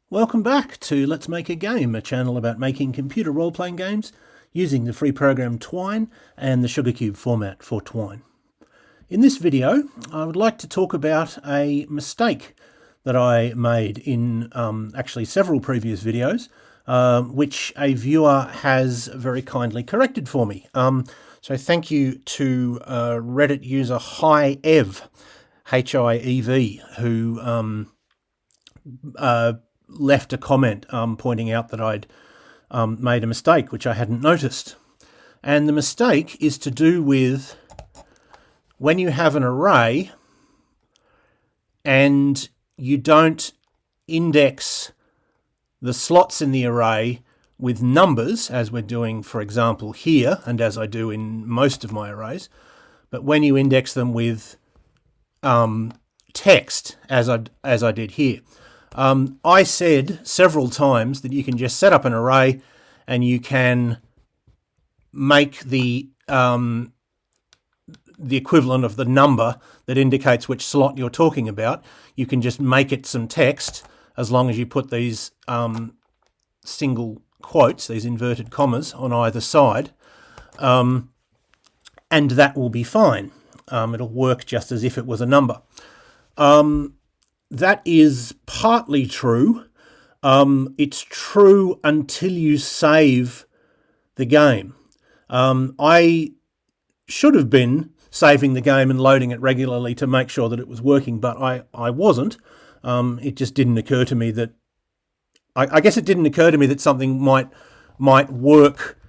Welcome back to Let's Make a Game, a channel about making computer role-playing games using the free program Twine and the Sugarcube format for Twine. In this video, I would like to talk about a mistake that I made in actually several previous videos, which a viewer has very kindly corrected for me. So thank you to Reddit user HiEv, H-I-E-V, who left a comment pointing out that I'd made a mistake which I hadn't noticed. And the mistake is to do with when you have an array and you don't index the slots in the array with numbers, as we're doing, for example, here, and as I do in most of my arrays, but when you index them with text, as I did here. I said several times that you can just set up an array and you can make the equivalent of the number that indicates which slot you're talking about. You can just make it some text as long as you put these single quotes, these inverted commas, on either side, and that will be fine. It'll work just as if it was a number. That is partly true. It's true until you save the game. I should have been saving the game and loading it regularly to make sure that it was working, but I wasn't. It just didn't occur to me that... I guess it didn't occur to me that something might work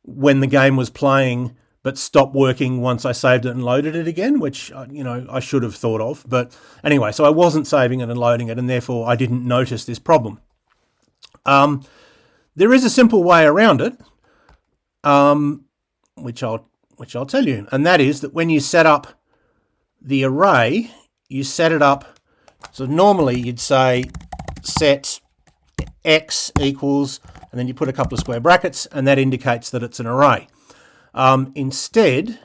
when the game was playing but stopped working once I saved it and loaded it again, which, I should have thought of. But anyway, so I wasn't saving it and loading it, and therefore I didn't notice this problem. There is a simple way around it, which I'll tell you, and that is that when you set up the array, you set it up, so normally you'd say set x equals, and then you put a couple of square brackets, and that indicates that it's an array. Instead,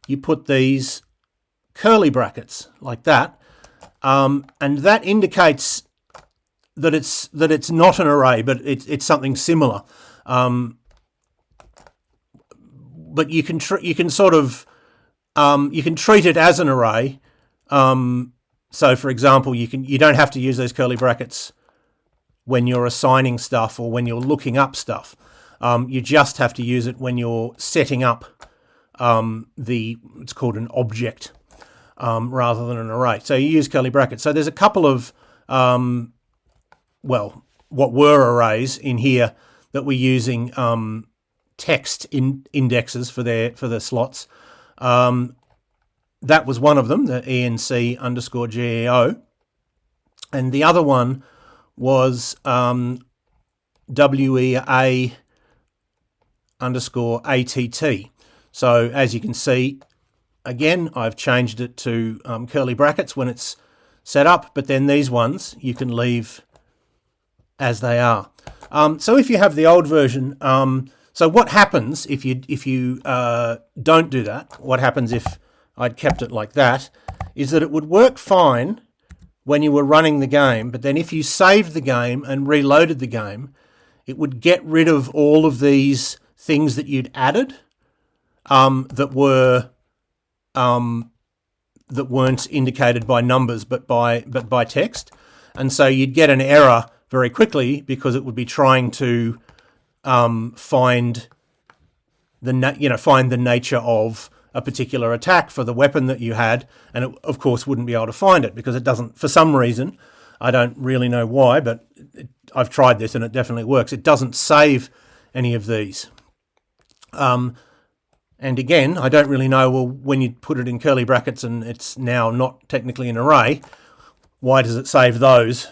you put these curly brackets like that, and that indicates that it's not an array, but it's something similar. But you can sort of you can treat it as an array. So, for example, you don't have to use those curly brackets when you're assigning stuff or when you're looking up stuff. You just have to use it when you're setting up it's called an object rather than an array. So you use curly brackets. So there's a couple of, what were arrays in here that we're using text indexes for the slots. That was one of them, the ENC_GEO. And the other one was WEA_ATT. So as you can see, again, I've changed it to curly brackets when it's set up, but then these ones you can leave as they are. So if you have the old version, so what happens if you don't do that? What happens if I'd kept it like that? Is that it would work fine when you were running the game, but then if you saved the game and reloaded the game, it would get rid of all of these things that you'd added that weren't indicated by numbers but by text, and so you'd get an error very quickly because it would be trying to find the nature of a particular attack for the weapon that you had, and it of course wouldn't be able to find it because it doesn't, for some reason. I don't really know why, but I've tried this and it definitely works. It doesn't save any of these. And again, I don't really know, well, when you put it in curly brackets and it's now not technically an array, why does it save those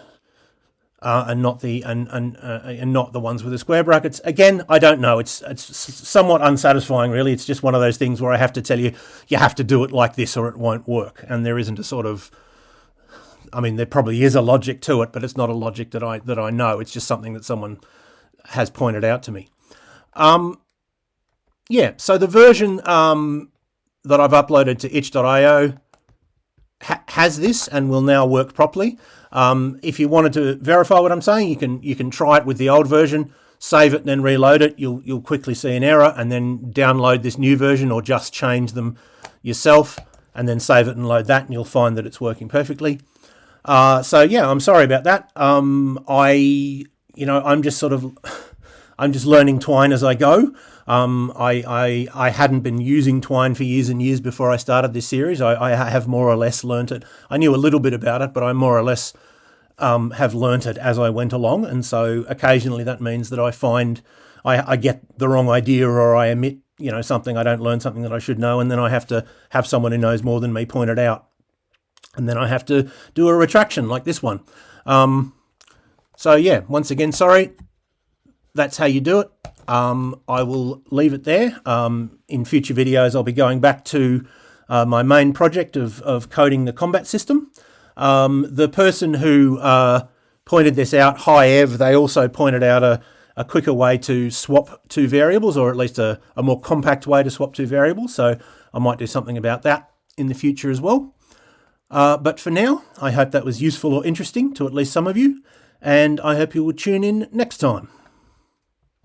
and not the ones with the square brackets? Again, I don't know. It's somewhat unsatisfying, really. It's just one of those things where I have to tell you, you have to do it like this or it won't work. And there isn't a sort of, there probably is a logic to it, but it's not a logic that I know. It's just something that someone has pointed out to me. So the version that I've uploaded to itch.io has this and will now work properly. If you wanted to verify what I'm saying, you can try it with the old version, save it, and then reload it. You'll quickly see an error, and then download this new version, or just change them yourself, and then save it and load that, and you'll find that it's working perfectly. So yeah, I'm sorry about that. I'm just sort of I'm just learning Twine as I go. I hadn't been using Twine for years and years before I started this series. I have more or less learnt it. I knew a little bit about it, but I more or less have learnt it as I went along. And so occasionally that means that I find I get the wrong idea, or I omit something. I don't learn something that I should know, and then I have to have someone who knows more than me point it out. And then I have to do a retraction like this one. So yeah, once again, sorry. That's how you do it. I will leave it there. In future videos, I'll be going back to my main project of coding the combat system. The person who pointed this out, Hi Ev, they also pointed out a quicker way to swap two variables, or at least a more compact way to swap two variables. So I might do something about that in the future as well. But for now, I hope that was useful or interesting to at least some of you, and I hope you will tune in next time.